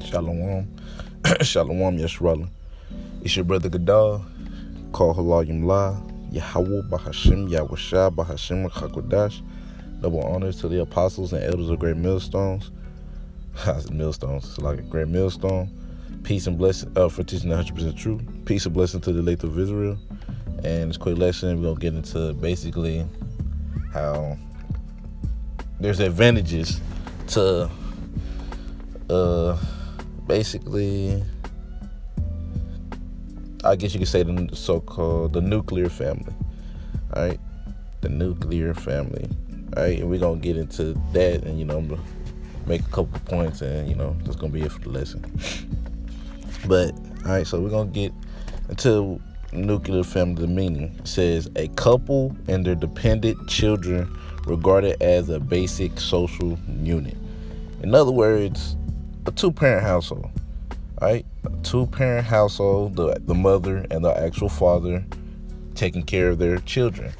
Shalom. Shalom, Yeshua. It's your brother Gadal. Call Halayim La. Yahweh Bahashim Yahweh Bahashim Chakodash. Double honors to the apostles and elders of great millstones. Millstones. It's like a great millstone. Peace and blessing for teaching the 100% truth. Peace and blessing to the elect of Israel. And this quick lesson, we're going to get into basically how there's advantages to basically, I guess you could say the so-called the nuclear family. All right, the nuclear family. All right, and we're gonna get into that, and I'm gonna make a couple points, and that's gonna be it for the lesson. But all right, so we're gonna get into nuclear family. The meaning says a couple and their dependent children regarded as a basic social unit. In other words, a two-parent household. Right, a two-parent household, the mother and the actual father taking care of their children.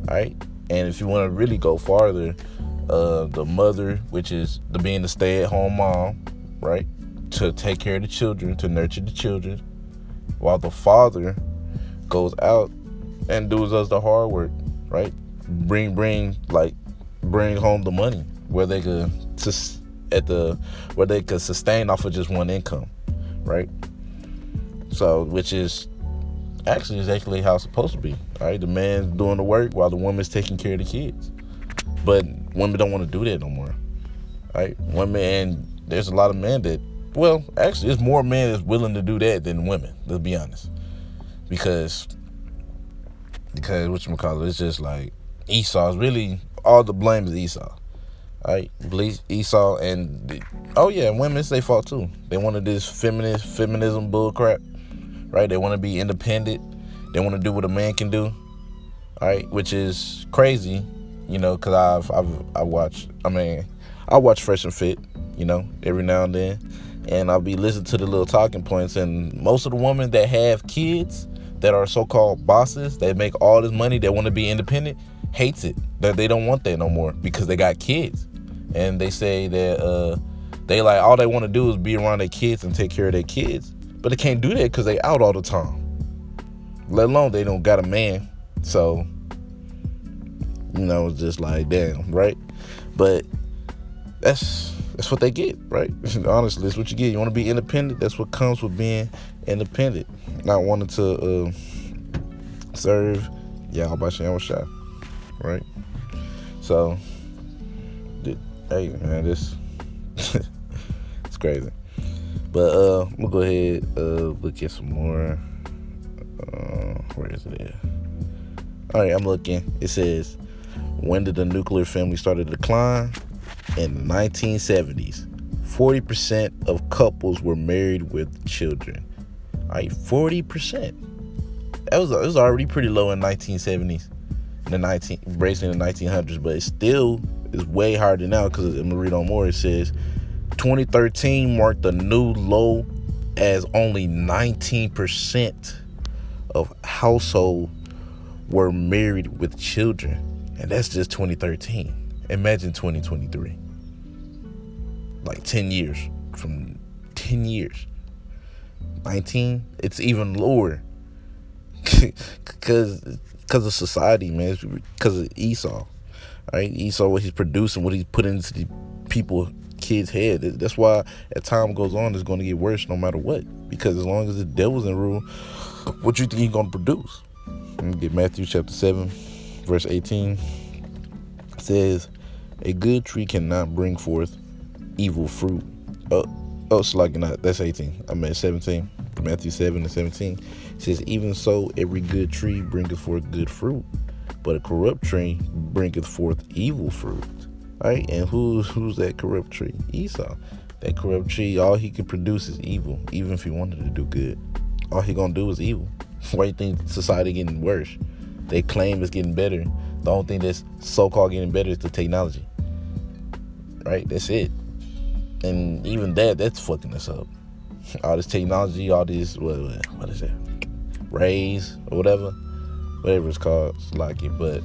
Right, and if you want to really go farther, the mother, which is being the stay-at-home mom, right, to take care of the children, to nurture the children, while the father goes out and does the hard work, right, bring home the money where they could sustain off of just one income. Right, so which is actually how it's supposed to be. All right, the man's doing the work while the woman's taking care of the kids. But women don't want to do that no more. All right, women, and there's a lot of men that, well, actually, there's more men that's willing to do that than women. Let's be honest, because whatchamacallit, it's just like Esau's really all the blame is Esau. Right, Esau, and women, it's their fault too. They wanted this feminism bull crap, right? They want to be independent. They want to do what a man can do, right? Which is crazy, because I watch Fresh and Fit, every now and then, and I'll be listening to the little talking points, and most of the women that have kids that are so-called bosses, that make all this money, that want to be independent, hates it, that they don't want that no more because they got kids. And they say that they like all they want to do is be around their kids and take care of their kids, but they can't do that because they out all the time. Let alone they don't got a man, so it's just like damn, right? But that's what they get, right? Honestly, that's what you get. You want to be independent. That's what comes with being independent, not wanting to serve Yahweh Shah, right? So. Hey man, this it's crazy. But I'm gonna go ahead look at some more. Where is it at? Alright, I'm looking. It says, when did the nuclear family start to decline? In the 1970s. 40% of couples were married with children. Alright, 40%. It was already pretty low in 1970s. Bracing in the 1900s, but it still is way higher than now, because I'm gonna read on more. It says 2013 marked a new low, as only 19% of households were married with children, and that's just 2013. Imagine 2023, like 10 years from 10 years. 19, it's even lower because of society, man. It's because of Esau. Right? Esau, what he's producing, what he's putting into the kids' head. That's why as time goes on, it's going to get worse no matter what. Because as long as the devil's in rule, what you think he's going to produce? Let me get Matthew chapter 7, verse 18. It says, a good tree cannot bring forth evil fruit. It's like not. That's 18. I meant 17. Matthew 7 and 17. It says, even so, every good tree bringeth forth good fruit, but a corrupt tree bringeth forth evil fruit. Right? And who's that corrupt tree? Esau. That corrupt tree, all he can produce is evil, even if he wanted to do good. All he gonna do is evil. Why do you think society getting worse? They claim it's getting better. The only thing that's so-called getting better is the technology. Right? That's it. And even that's fucking us up. All this technology, all these, what is it? Rays or whatever it's called, it's like it. But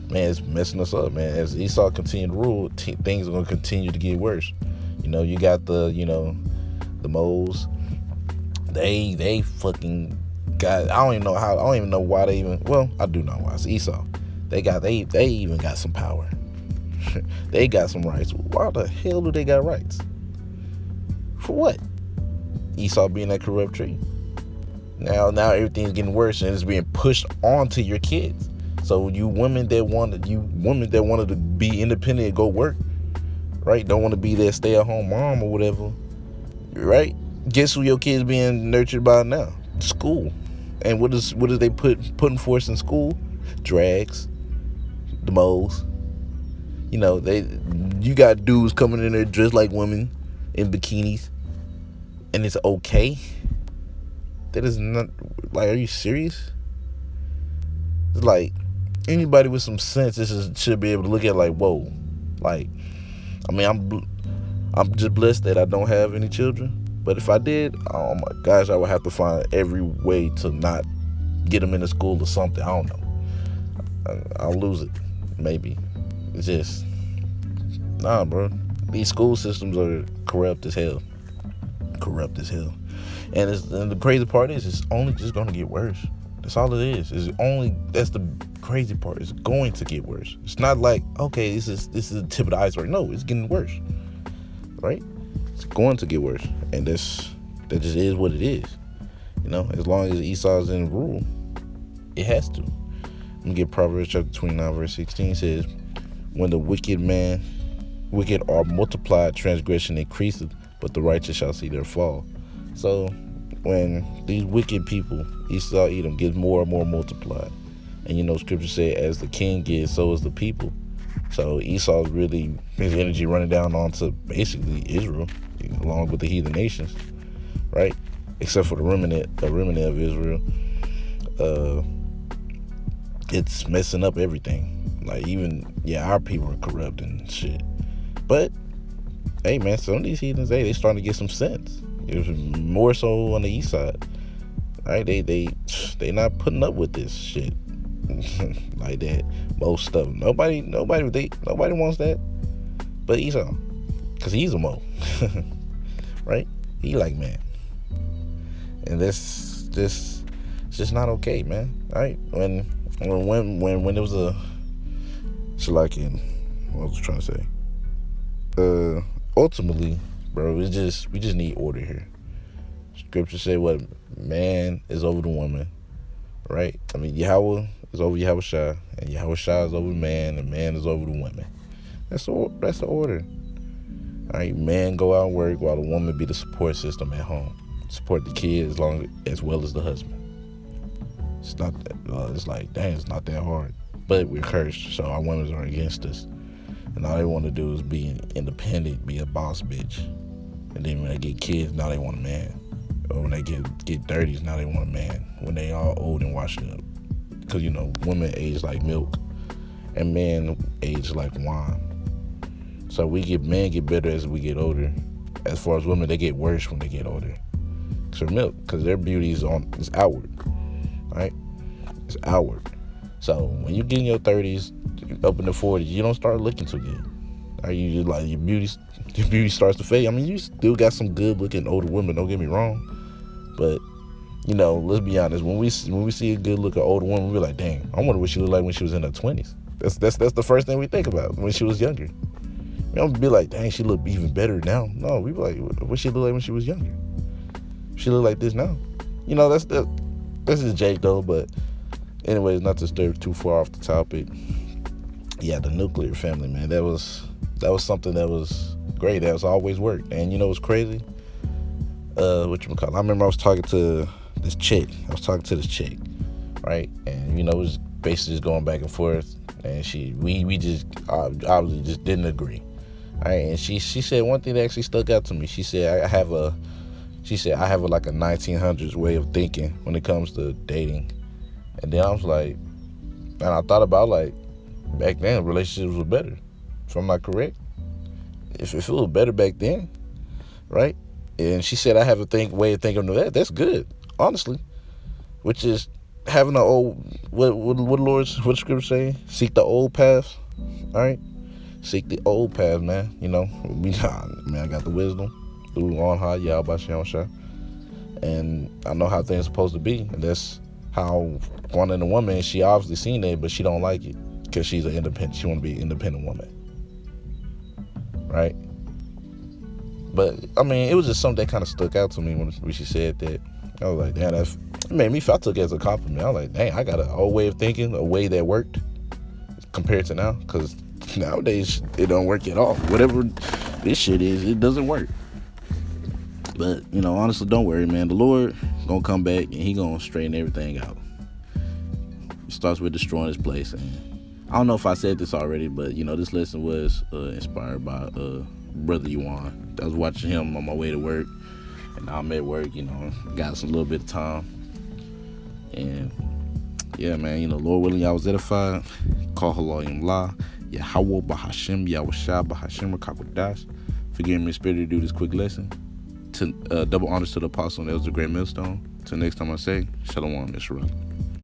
man, it's messing us up, man. As Esau continue to rule, things are gonna continue to get worse. You got the the moles. They fucking got. I don't even know how. I don't even know why they even. Well, I do know why. It's Esau. They even got some power. They got some rights. Why the hell do they got rights? For what? Esau being that corrupt tree. Now everything's getting worse and it's being pushed onto your kids. So you women that wanted to be independent and go work, right? Don't want to be that stay-at-home mom or whatever, right? Guess who your kids being nurtured by now? School. And what is they putting forth in school? Drags, the moles. You know, you got dudes coming in there dressed like women in bikinis, and it's okay. That is not, like, are you serious? It's like, anybody with some sense should be able to look at it like, whoa. Like, I mean, I'm just blessed that I don't have any children. But if I did, oh my gosh, I would have to find every way to not get them into school or something. I don't know. I'll lose it, maybe. It's just, nah, bro. These school systems are corrupt as hell. Corrupt as hell. And the crazy part is, it's only just gonna get worse. That's all it is. That's the crazy part. It's going to get worse. It's not like, okay, this is the tip of the iceberg. No, it's getting worse. Right? It's going to get worse. And that just is what it is. You know, as long as Esau's in rule, it has to. Let me get Proverbs chapter 29, verse 16 says, when the wicked are multiplied, transgression increaseth, but the righteous shall see their fall. So when these wicked people, Esau, Edom, gets more and more multiplied. And you know, scripture said, as the king gets, so is the people. So Esau's really, his energy running down onto basically Israel, along with the heathen nations, right? Except for the remnant of Israel. It's messing up everything. Like, even, our people are corrupt and shit. But, hey man, some of these heathens, they starting to get some sense. It was more so on the east side, right? They not putting up with this shit like that. Most stuff. Nobody wants that, but Esau, cause he's a mo, right? He like, man, and this it's just not okay, man. Right? When it was what was I trying to say? Ultimately, bro, we just need order here. Scripture say what? Man is over the woman, right? I mean, Yahweh is over Yahushua, and Yahushua is over man, and man is over the women. That's the order. All right, man go out and work while the woman be the support system at home, support the kids as well as the husband. It's not. It's like, dang, it's not that hard, but we're cursed, so our women are against us. And all they want to do is be independent, be a boss bitch. And then when they get kids, now they want a man. Or when they get 30s, now they want a man. When they all old and washed up. Because, women age like milk. And men age like wine. So men get better as we get older. As far as women, they get worse when they get older. So milk, because their beauty is outward. Right? It's outward. So when you get in your 30s, up in the 40s, you don't start looking too good. Are you just like, your beauty starts to fade? I mean, you still got some good looking older women, don't get me wrong, but let's be honest, when we see a good looking older woman, we're like, dang, I wonder what she looked like when she was in her 20s. That's the first thing we think about when she was younger. We don't be like, dang, she look even better now. No, we be like, what she look like when she was younger? She look like this now. That's just Jake though. But anyways, not to stray too far off the topic. Yeah, the nuclear family, man. That was something that was great. That was always worked. And what's crazy? Whatchamacallit? I remember I was talking to this chick. Right? And it was basically just going back and forth. And we just obviously just didn't agree. All right? And she said one thing that actually stuck out to me. She said I have a like a 1900s way of thinking when it comes to dating. And then I was like, and I thought about, like, back then relationships were better, if I'm not correct. If it was better back then, right? And she said I have a way of thinking of that. That's good, honestly. Which is having an old, what scripture say? Seek the old paths, all right? Seek the old paths, man. I got the wisdom. through on high, Yahweh Shem Shah. And I know how things are supposed to be. And that's how one in a woman, she obviously seen that, but she don't like it because she's an independent. She want to be an independent woman. Right? But, I mean, it was just something that kind of stuck out to me when she said that. I was like, damn, it made me feel, I took it as a compliment. I was like, dang, I got an old way of thinking, a way that worked compared to now. Because nowadays, it don't work at all. Whatever this shit is, it doesn't work. But, honestly, don't worry, man. The Lord gonna come back and he gonna straighten everything out. It starts with destroying this place. And I don't know if I said this already, but, this lesson was inspired by Brother Yuan. I was watching him on my way to work. And now I'm at work, got some little bit of time. And, yeah, man, Lord willing, y'all was edified. Call Halayim La. Yahweh Bahashim, Yahweh Shah Bahashim Rakakodash. Forgive me, Spirit, to do this quick lesson. To double honors to the apostle, and that was the great millstone. Till next time I say, Shalom, Israel.